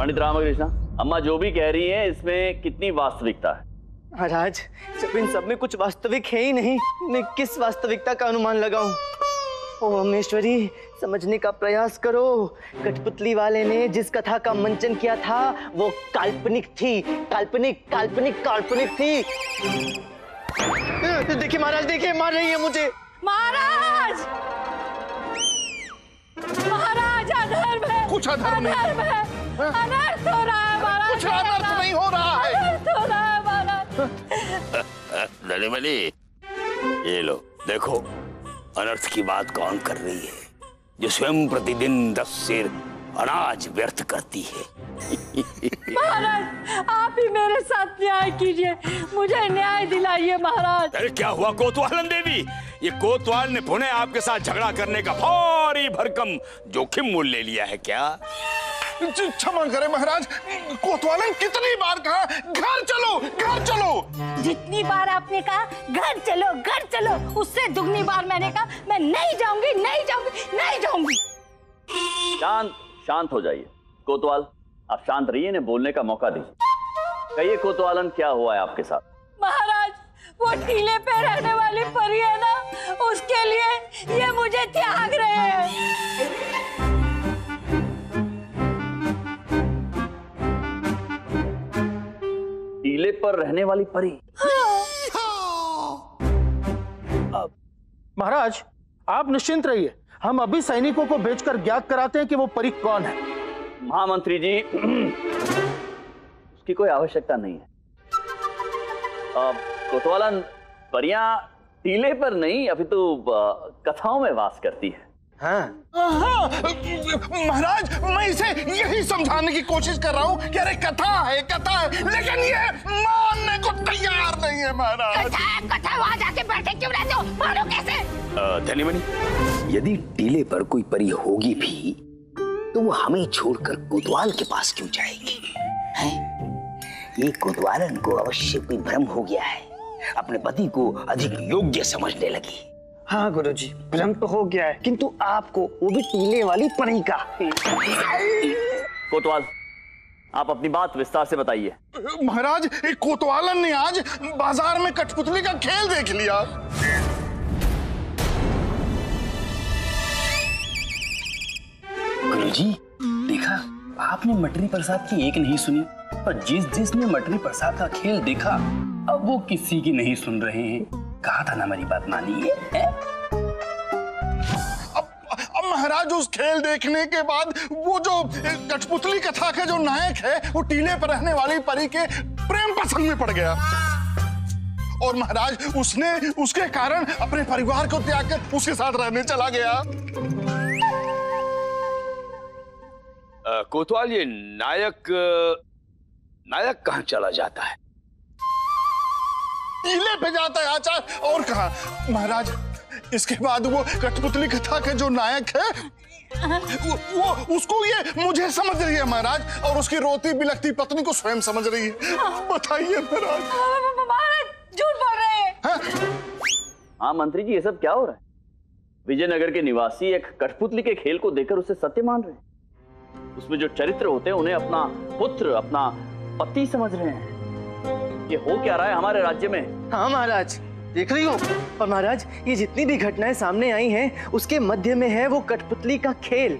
पंडित रामकृष्ण, अम्मा जो भी कह रही है इसमें कितनी वास्तविकता है? महाराज, जब इन सब में कुछ वास्तविक है ही नहीं, मैं किस वास्तविकता का अनुमान लगाऊं? ओ अम्मेश्वरी, समझने का प्रयास करो। कठपुतली वाले ने जिस कथा का मंचन किया था वो काल्पनिक थी, काल्पनिक काल्पनिक काल्पनिक थी। देखिए महाराज, देखिए मार रही है मुझे। महाराज, महाराज अधर्म है। कुछ अधर्म नहीं, अनर्थ हो रहा है महाराज। कुछ अनर्थ नहीं हो रहा है, अनर्थ हो रहा है महाराज। धनीमणि, ये लो देखो, अनर्थ की बात कौन कर रही है? जो स्वयं प्रतिदिन 10 सेर अनाज व्यर्थ करती है। महाराज, आप ही मेरे साथ न्याय कीजिए, मुझे न्याय दिलाइए महाराज। अरे क्या हुआ कोतवालन देवी? ये कोतवाल ने पुनः आपके साथ झगड़ा करने का भारी भरकम जोखिम मोल ले लिया है क्या? क्षमा करें महाराज, कोतवालन कितनी बार कहा घर चलो, घर चलो। जितनी बार आपने कहा घर चलो, घर चलो, उससे दुगनी बार मैंने कहा मैं नहीं जाऊंगी, नहीं जाऊंगी, नहीं जाऊंगी। शांत शांत हो जाइए। कोतवाल, आप शांत रहिए, इन्हें बोलने का मौका दीजिए। कहिए कोतवालन, क्या हुआ है आपके साथ? महाराज, वो टीले पे रहने वाली परी है ना, उसके लिए ये मुझे त्याग रहे हैं। टीले पर रहने वाली परी? महाराज, आप निश्चिंत रहिए, हम अभी सैनिकों को भेजकर ज्ञात कराते हैं कि वो परी कौन है। महामंत्री जी, उसकी कोई आवश्यकता नहीं है। कोतवालन, परियां टीले पर नहीं, अभी तो कथाओं में वास करती है। हाँ। महाराज, मैं इसे यही समझाने की कोशिश कर रहा हूँ कि अरे कथा है, कथा है, लेकिन ये मानने को तैयार नहीं है महाराज। कथा है, कथा, वहां जाके बैठे क्यों रहते हो? मानो कैसे? धनीमणि, यदि टीले पर कोई परी होगी भी तो वो हमें छोड़कर कोतवाल के पास क्यों जाएगी? ये कोतवालन को अवश्य कोई भ्रम हो गया है, अपने पति को अधिक योग्य समझने लगी। हाँ गुरुजी, भ्रम तो हो गया है, किंतु आपको, वो भी टीले वाली परी का। कोतवाल, आप अपनी बात विस्तार से बताइए। महाराज, एक कोतवालन ने आज बाजार में कठपुतली का खेल देख लिया। गुरुजी, देखा, आपने मटरी प्रसाद की एक नहीं सुनी, पर जिसने मटरी प्रसाद का खेल देखा अब वो किसी की नहीं सुन रहे हैं। कहा था ना, मेरी बात मानिए। अब महाराज, उस खेल देखने के बाद वो जो कठपुतली कथा के जो नायक है वो टीले पर रहने वाली परी के प्रेम प्रसंग में पड़ गया, और महाराज उसने उसके कारण अपने परिवार को त्याग कर उसके साथ रहने चला गया। कोतवाल, ये नायक कहाँ चला जाता है? टीले पे जाता है आचार्य, और कहा महाराज। इसके बाद वो कठपुतली कथा के जो नायक है वो उसको ये मुझे समझ रही है महाराज, और उसकी रोती बिलखती पत्नी को स्वयं समझ रही है। बताइए महाराज। महाराज झूठ बोल रहे हैं। हाँ मंत्री जी, ये सब क्या हो रहा है? विजयनगर के निवासी एक कठपुतली के खेल को देखकर उसे सत्य मान रहे हैं। उसमें जो चरित्र होते हैं उन्हें अपना पुत्र, अपना पति समझ रहे हैं। ये हो क्या रहा है हमारे राज्य में? हाँ महाराज, देख रही हूँ। और महाराज, ये जितनी भी घटनाएं सामने आई हैं, उसके मध्य में है वो कठपुतली का खेल,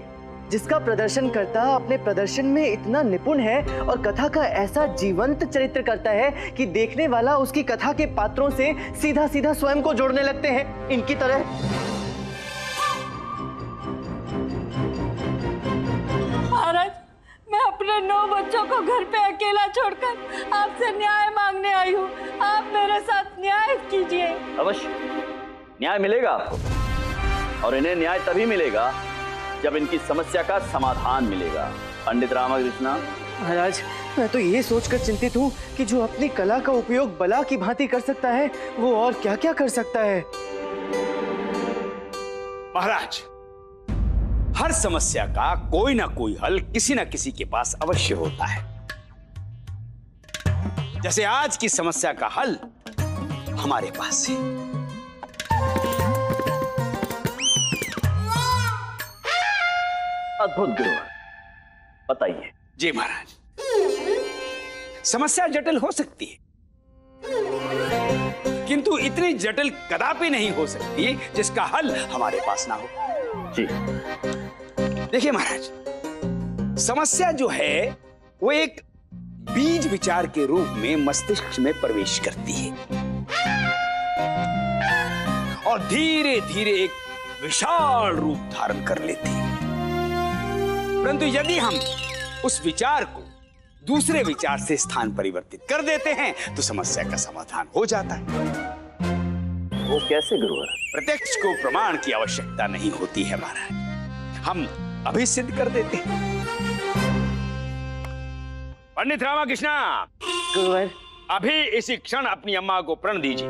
जिसका प्रदर्शन करता अपने प्रदर्शन में इतना निपुण है और कथा का ऐसा जीवंत चरित्र करता है कि देखने वाला उसकी कथा के पात्रों से सीधा सीधा स्वयं को जोड़ने लगते हैं, इनकी तरह। महाराज, मैं अपने 9 बच्चों को घर पे अकेला छोड़कर आपसे न्याय मांगने आई हूँ। आप मेरे साथ न्याय कीजिए। अवश्य न्याय मिलेगा आपको, और इन्हें न्याय तभी मिलेगा जब इनकी समस्या का समाधान मिलेगा। पंडित रामकृष्ण। महाराज, मैं तो ये सोचकर चिंतित हूँ कि जो अपनी कला का उपयोग बला की भांति कर सकता है, वो और क्या क्या कर सकता है। महाराज, हर समस्या का कोई ना कोई हल किसी ना किसी के पास अवश्य होता है। जैसे आज की समस्या का हल हमारे पास है। अद्भुत गुरु, बताइए जी महाराज, समस्या जटिल हो सकती है, किंतु इतनी जटिल कदापि नहीं हो सकती जिसका हल हमारे पास ना हो। जी देखिए महाराज, समस्या जो है वो एक बीज विचार के रूप में मस्तिष्क में प्रवेश करती है और धीरे धीरे एक विशाल रूप धारण कर लेती है। परंतु यदि हम उस विचार को दूसरे विचार से स्थान परिवर्तित कर देते हैं तो समस्या का समाधान हो जाता है। वो कैसे गुरुवर? प्रत्यक्ष को प्रमाण की आवश्यकता नहीं होती है महाराज, हम अभी सिद्ध कर देते हैं। पंडित रामाकृष्णा, गुरुवर, अभी इसी क्षण अपनी अम्मा को प्रण दीजिए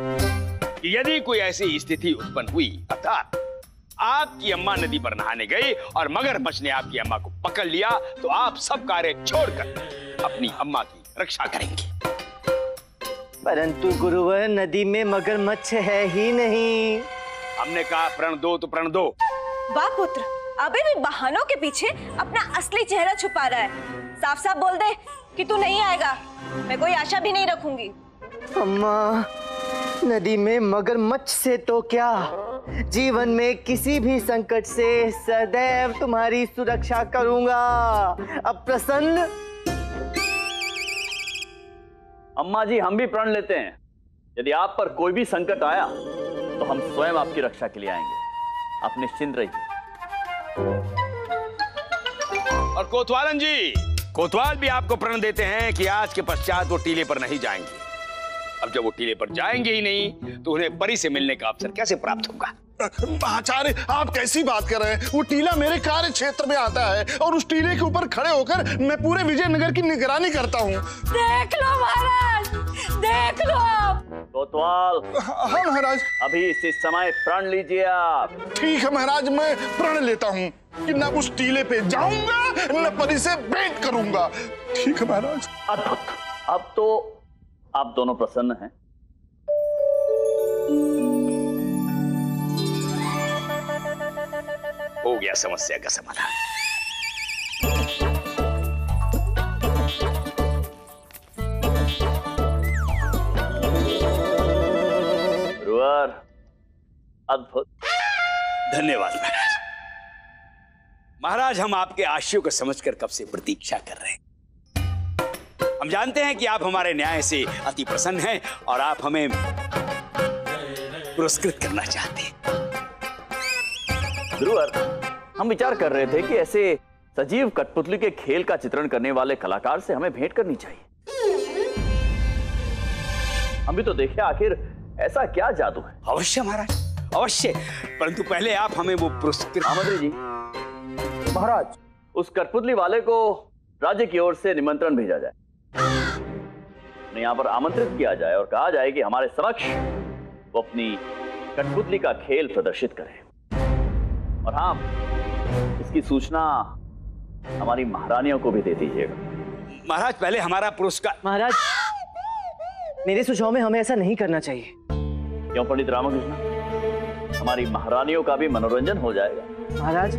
कि यदि कोई ऐसी स्थिति उत्पन्न हुई, अर्थात आपकी अम्मा नदी पर नहाने गई और मगरमच्छ ने आपकी अम्मा को पकड़ लिया, तो आप सब कार्य छोड़कर अपनी अम्मा की रक्षा करेंगे। परंतु गुरुवर, नदी में मगरमच्छ है ही नहीं। हमने कहा प्रण दो तो प्रण दो। वाह पुत्र, अभी भी बहानों के पीछे अपना असली चेहरा छुपा रहा है। साफ साफ बोल दे कि तू नहीं आएगा, मैं कोई आशा भी नहीं रखूंगी। अम्मा, नदी में मगरमच्छ से तो क्या, जीवन में किसी भी संकट से सदैव तुम्हारी सुरक्षा करूंगा। अब प्रसन्न? अम्मा जी, हम भी प्रण लेते हैं, यदि आप पर कोई भी संकट आया तो हम स्वयं आपकी रक्षा के लिए आएंगे। आप निश्चिंत रहिए। और कोतवालन जी, कोतवाल भी आपको प्रण देते हैं कि आज के पश्चात वो टीले पर नहीं जाएंगे। अब जब वो टीले पर जाएंगे ही नहीं तो उन्हें परी से मिलने का अवसर कैसे प्राप्त होगा? आचार्य, आप कैसी बात कर रहे हैं? वो टीला मेरे कार्य क्षेत्र में आता है और उस टीले के ऊपर खड़े होकर मैं पूरे विजयनगर की निगरानी करता हूँ। देख लो महाराज, देख लो। कोतवाल, हाँ महाराज। अभी इसी समय प्रण लीजिए आप। ठीक है महाराज, मैं प्रण लेता हूँ कि न उस टीले पे जाऊंगा न परी से भेंट करूंगा। ठीक है महाराज। अद्भुत, अब तो आप दोनों प्रसन्न हैं। हो गया समस्या का समाधान। गुरुवर, अद्भुत। धन्यवाद महाराज। महाराज, हम आपके आशयों को समझकर कब से प्रतीक्षा कर रहे हैं। हम जानते हैं कि आप हमारे न्याय से अति प्रसन्न हैं और आप हमें पुरस्कृत करना चाहते हैं। गुरुवर, हम विचार कर रहे थे कि ऐसे सजीव कठपुतली के खेल का चित्रण करने वाले कलाकार से हमें भेंट करनी चाहिए। हम भी तो देखें आखिर ऐसा क्या जादू है। अवश्य महाराज, अवश्य, परंतु पहले आप हमें वो पुरस्कृत। मंत्री जी, महाराज, उस कठपुतली वाले को राज्य की ओर से निमंत्रण भेजा जाए, उन्हें यहाँ पर आमंत्रित किया जाए और कहा जाए कि हमारे समक्ष वो अपनी कठपुतली का खेल प्रदर्शित करें। और हाँ, इसकी सूचना हमारी महारानियों को भी दे दीजिएगा। महाराज, पहले हमारा पुरस्कार। महाराज, मेरे सुझाव में हमें ऐसा नहीं करना चाहिए। क्यों पंडित रामकृष्ण? हमारी महारानियों का भी मनोरंजन हो जाएगा। महाराज,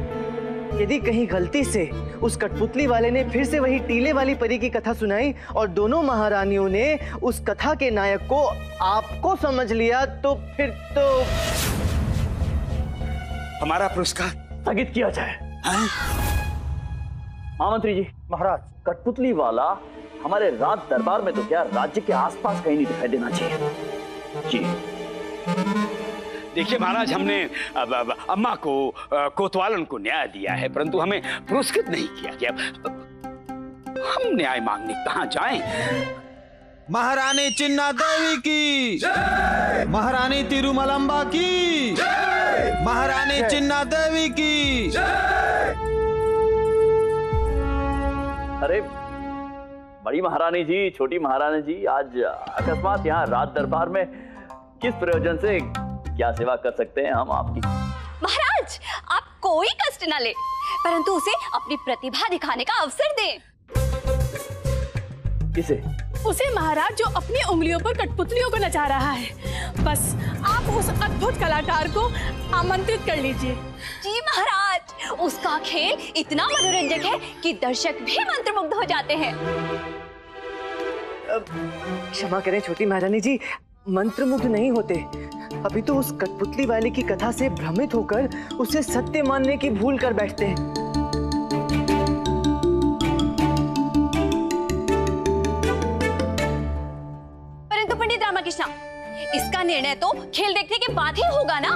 यदि कहीं गलती से उस कठपुतली वाले ने फिर से वही टीले वाली परी की कथा सुनाई और दोनों महारानियों ने उस कथा के नायक को आपको समझ लिया, तो फिर तो हमारा पुरस्कार स्थगित किया जाए। महामंत्री जी, महाराज, कठपुतली वाला हमारे राज दरबार में तो क्या, राज्य के आसपास कहीं नहीं दिखाई देना चाहिए। जी देखिए महाराज, हमने अम्मा को, कोतवालन को न्याय दिया है, परंतु हमें पुरस्कृत नहीं किया गया। हम न्याय मांगने कहां जाएं? महारानी चिन्ना देवी की जय, महारानी तिरुमलंबा की जय, महारानी चिन्ना देवी की जय। अरे बड़ी महारानी जी, छोटी महारानी जी, आज अकस्मात यहाँ राज दरबार में किस प्रयोजन से क्या सेवा कर सकते हैं हम आपकी? महाराज, आप कोई कष्ट न ले, परंतु उसे अपनी प्रतिभा दिखाने का अवसर दें। किसे? उसे महाराज जो अपनी उंगलियों पर कठपुतलियों को नचा रहा है। बस आप उस अद्भुत कलाकार को आमंत्रित कर लीजिए। जी महाराज, उसका खेल इतना मनोरंजक है कि दर्शक भी मंत्रमुग्ध हो जाते हैं। क्षमा करें छोटी महारानी जी, मंत्रमुग्ध नहीं होते। अभी तो उस कठपुतली वाले की कथा से भ्रमित होकर उसे सत्य मानने की भूल कर बैठते हैं। परंतु पंडित रामकृष्ण, इसका निर्णय तो खेल देखने के बाद ही होगा ना।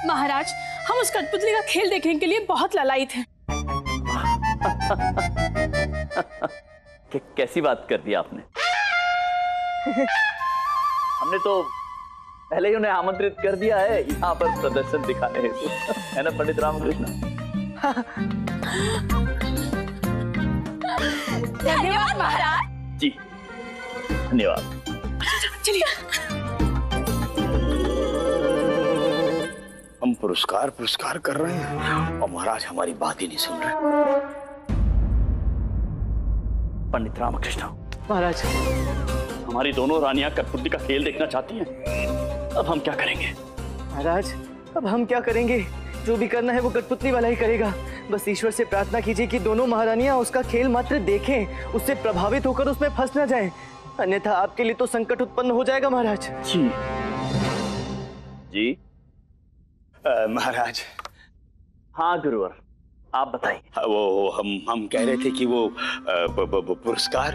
महाराज, हम उस कठपुतली का खेल देखने के लिए बहुत ललायित हैं। कैसी बात कर दी आपने? हमने तो पहले ही उन्हें आमंत्रित कर दिया है यहाँ पर प्रदर्शन दिखाने हेतु, है ना पंडित रामकृष्ण? धन्यवाद महाराज। जी धन्यवाद। चलिए। हम पुरस्कार कर रहे हैं और महाराज हमारी बात ही नहीं सुन रहे। पंडित रामकृष्ण, महाराज, हमारी दोनों रानियां कठपुतली का खेल देखना चाहती हैं। अब हम क्या करेंगे? महाराज, अब हम क्या करेंगे? जो भी करना है वो कठपुतली वाला ही करेगा। बस ईश्वर से प्रार्थना कीजिए कि दोनों महारानियां उसका खेल मात्र देखें, उससे प्रभावित होकर उसमें फंस न जाएं। अन्यथा आपके लिए तो संकट उत्पन्न हो जाएगा महाराज। जी जी महाराज। हाँ गुरुवर, आप बताइए। वो हम कह रहे थे कि वो पुरस्कार।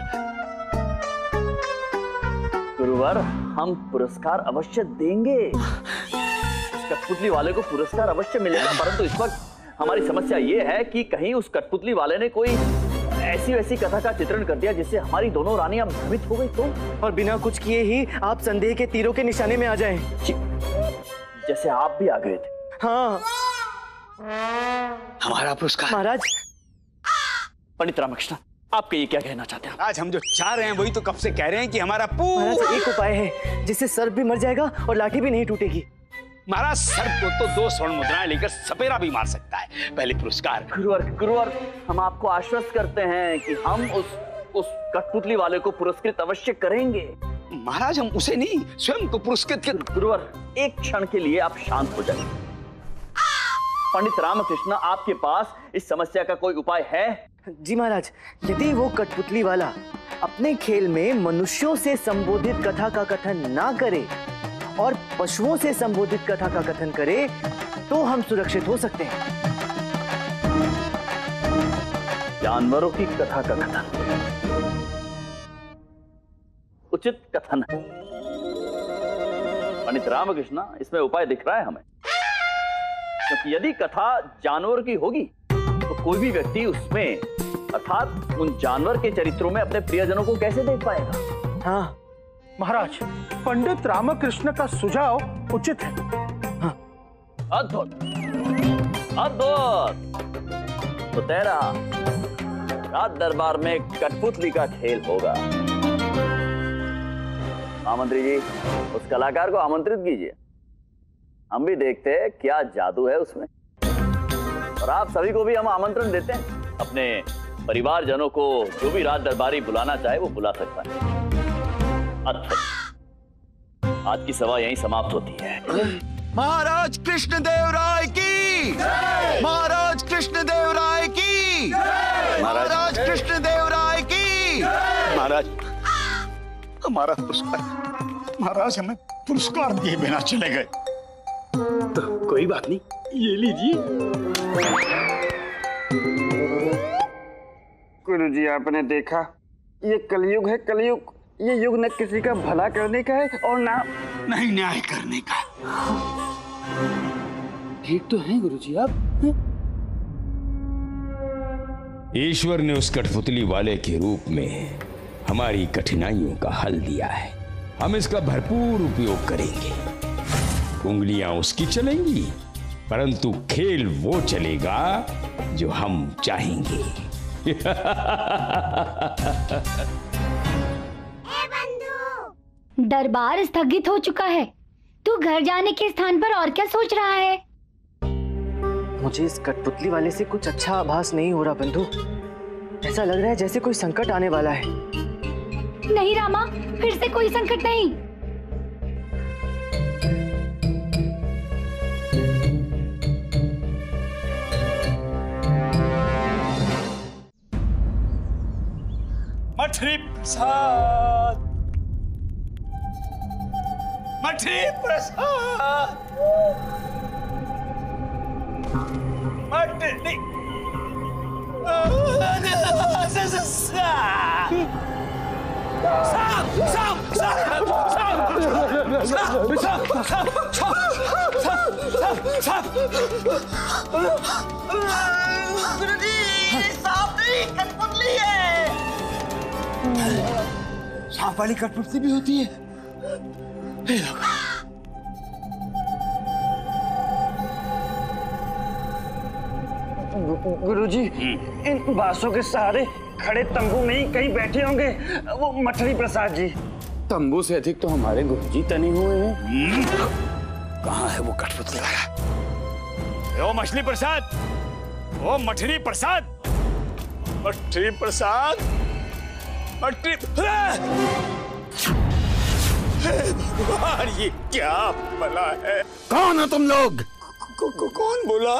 गुरुवर, हम पुरस्कार अवश्य देंगे। कठपुतली वाले को पुरस्कार अवश्य मिलेगा, परंतु इस वक्त हमारी समस्या ये है कि कहीं उस कठपुतली वाले ने कोई ऐसी वैसी कथा का चित्रण कर दिया जिससे हमारी दोनों रानियां भ्रमित हो गई तो, और बिना कुछ किए ही आप संदेह के तीरों के निशाने में आ जाएं। जैसे आप भी आ गए थे। हाँ। हमारा पुरस्कार। महाराज, पंडित रामकृष्ण, आप ये क्या कहना चाहते हैं? आज हम जो चाह रहे हैं वही तो कब से कह रहे हैं कि हमारा महाराज, एक उपाय है जिससे सर्प भी मर जाएगा और लाठी भी नहीं टूटेगी। महाराज, सर्प को तो 2 स्वर्ण मुद्राएं लेकर सपेरा भी मार सकता है। पहले पुरस्कार। गुरुवर, हम आपको आश्वस्त करते हैं कि हम उस कठपुतली वाले को पुरस्कृत अवश्य करेंगे। महाराज, हम उसे नहीं, स्वयं को पुरस्कृत कर। गुरुवर, एक क्षण के लिए आप शांत हो जाइए। पंडित रामकृष्ण, आपके पास इस समस्या का कोई उपाय है? जी महाराज, यदि वो कठपुतली वाला अपने खेल में मनुष्यों से संबोधित कथा का कथन ना करे और पशुओं से संबोधित कथा का कथन करे तो हम सुरक्षित हो सकते हैं। जानवरों की कथा का कथन उचित कथन है। पंडित रामकृष्ण, इसमें उपाय दिख रहा है हमें, क्योंकि यदि कथा जानवर की होगी तो कोई भी व्यक्ति उसमें अर्थात उन जानवर के चरित्रों में अपने प्रियजनों को कैसे देख पाएगा? हाँ महाराज, पंडित रामकृष्ण का सुझाव उचित है। हाँ। अद्भुत अद्भुत। तो तेरा रात दरबार में कठपुतली का खेल होगा। महामंत्री जी, उस कलाकार को आमंत्रित कीजिए, हम भी देखते हैं क्या जादू है उसमें। और आप सभी को भी हम आमंत्रण देते हैं, अपने परिवारजनों को जो भी रात दरबारी बुलाना चाहे वो बुला सकता है। अद्भुत। आज की सभा यहीं समाप्त होती है। महाराज कृष्णदेव राय की, महाराज कृष्णदेव राय की, महाराज कृष्णदेव राय की। महाराज, हमारा पुरस्कार। महाराज, हमें पुरस्कार दिए बिना चले गए। तो कोई बात नहीं, ये लीजिए। गुरुजी, आपने देखा, ये कलयुग है, कलयुग। ये युग न किसी का भला करने का है और ना नहीं न्याय करने का। ठीक तो है गुरुजी आप। ईश्वर ने उस कठपुतली वाले के रूप में हमारी कठिनाइयों का हल दिया है। हम इसका भरपूर उपयोग करेंगे। उंगलियां उसकी चलेंगी, परंतु खेल वो चलेगा जो हम चाहेंगे। दरबार स्थगित हो चुका है। तू घर जाने के स्थान पर और क्या सोच रहा है? मुझे इस कठपुतली वाले से कुछ अच्छा आभास नहीं हो रहा बंधु। ऐसा लग रहा है जैसे कोई संकट आने वाला है। नहीं रामा, फिर से कोई संकट नहीं। मछली प्रसाद, मछली प्रसाद, मछली सांप वाली कठपुतली भी होती है। गुरुजी, इन बांसों के सहारे खड़े तंबू में ही कहीं बैठे होंगे वो मछली प्रसाद जी। तंबू से अधिक तो हमारे गुरुजी तने हुए हैं। कहाँ है वो कठपुतली वाला? ओ मछली प्रसाद, ओ मछली प्रसाद, मछली प्रसाद, मछली। भगवान, ये क्या भला है? कौन हो तुम लोग? कौन बोला?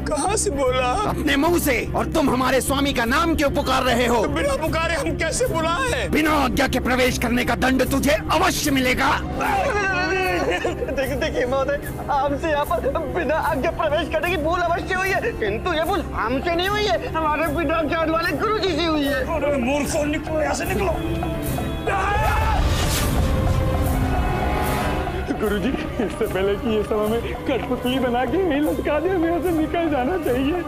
कहाँ से बोला? अपने मुंह से। और तुम हमारे स्वामी का नाम क्यों पुकार रहे हो? तो बिना पुकारे हम कैसे बुलाएं? बिना आज्ञा के प्रवेश करने का दंड तुझे अवश्य मिलेगा। देखिए महोदय, हमसे यहाँ पर बिना आज्ञा प्रवेश करने की भूल अवश्य हुई है, किंतु ये भूल हमसे नहीं हुई है, हमारे बिना ज्ञान वाले गुरुजी से हुई है। अरे मूर्खों, निकलो यहाँ से, निकलो। गुरुजी, इससे पहले कि ये सब हमें कठपुतली बना के यहीं लटका दे, हमें यहाँ से निकल जाना चाहिए।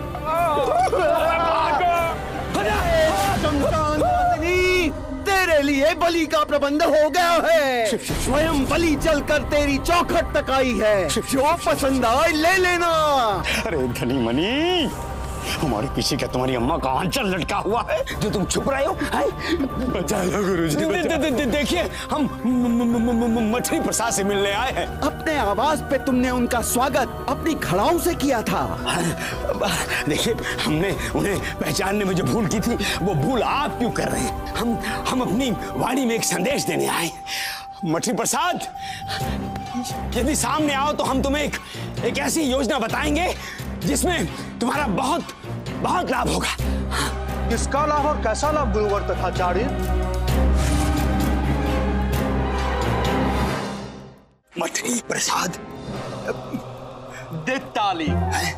तेरे लिए बलि का प्रबंध हो गया है। स्वयं बलि चलकर तेरी चौखट तक आई है। जो पसंद आए ले लेना। अरे धनी मनी, हमारे पीछे क्या तुम्हारी अम्मा का आंचल लटका हुआ है जो तुम छुप रहे हो? बचा लो गुरुजी, देखिए हम मछली प्रसाद से मिलने आए हैं। अपने आवास पे तुमने उनका स्वागत अपनी खड़ाओं से किया था। देखिए, हमने उन्हें पहचानने में जो भूल की थी, वो भूल आप क्यों कर रहे हैं? हम अपनी वाणी में एक संदेश देने आए। मछली प्रसाद, यदि सामने आओ तो हम तुम्हें एक ऐसी योजना बताएंगे जिसमें तुम्हारा बहुत बहुत लाभ होगा। किसका लाभ और कैसा लाभ गुरुवर तथाचार्य? मछली प्रसाद, दे ताली। अरे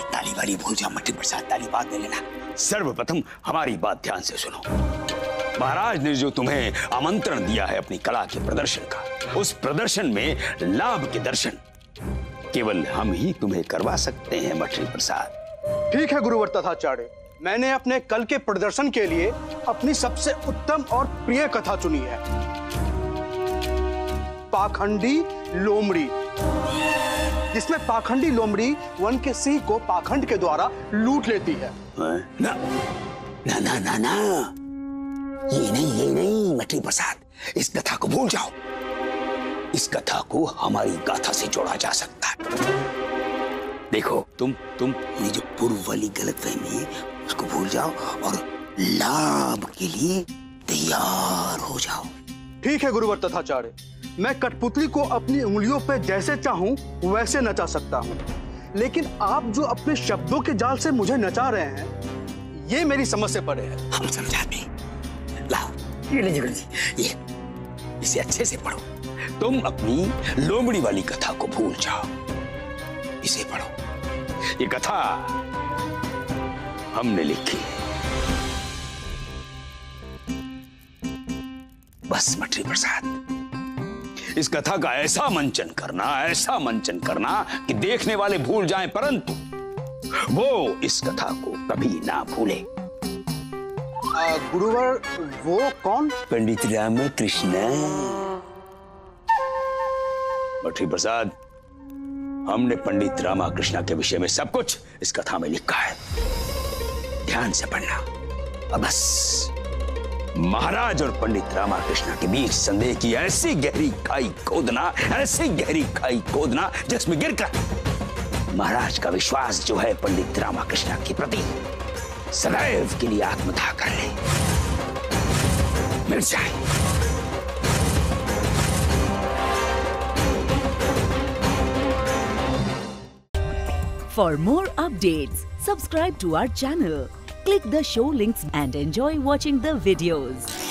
ताली वाली भूल जा मछली प्रसाद, ताली बाद में लेना। सर्वप्रथम हमारी बात ध्यान से सुनो। महाराज ने जो तुम्हें आमंत्रण दिया है अपनी कला के प्रदर्शन का, उस प्रदर्शन में लाभ के दर्शन केवल हम ही तुम्हें करवा सकते हैं मछली प्रसाद। ठीक है गुरुवर तथाचार्य, मैंने अपने कल के प्रदर्शन के लिए अपनी सबसे उत्तम और प्रिय कथा चुनी है, पाखंडी लोमड़ी, जिसमें पाखंडी लोमड़ी वन के सिंह को पाखंड के द्वारा लूट लेती है। ना ना ना ना ना, ये नहीं मछली प्रसाद, इस कथा को भूल जाओ। इस कथा को हमारी गाथा से जोड़ा जा सकता है। देखो, तुम ये जो पूर्व वाली गलतफहमी है उसको भूल जाओ और लाभ के लिए तैयार हो जाओ। ठीक है गुरुवर तथाचार्य, मैं कठपुतली को अपनी उंगलियों पे जैसे चाहूं वैसे नचा सकता हूं, लेकिन आप जो अपने शब्दों के जाल से मुझे नचा रहे हैं, ये मेरी समझ से परे है। हम समझाते। लाओ, ये लीजिए गुरुजी, ये इसे अच्छे से पढ़ो। तुम अपनी लोमड़ी वाली कथा को भूल जाओ, इसे पढ़ो। ये कथा हमने लिखी है। बस मछली प्रसाद, इस कथा का ऐसा मंचन करना कि देखने वाले भूल जाएं, परंतु वो इस कथा को कभी ना भूले। गुरुवर, वो कौन? पंडित रामकृष्ण। मछली प्रसाद, हमने पंडित रामकृष्ण के विषय में सब कुछ इस कथा में लिखा है, ध्यान से पढ़ना। और बस महाराज और पंडित रामकृष्ण के बीच संदेह की ऐसी गहरी खाई खोदना जिसमें गिरकर महाराज का विश्वास जो है पंडित रामकृष्ण के प्रति, सदैव के लिए आत्मदाह कर ले, मिट जाए। For more updates, subscribe to our channel, click the show links and enjoy watching the videos.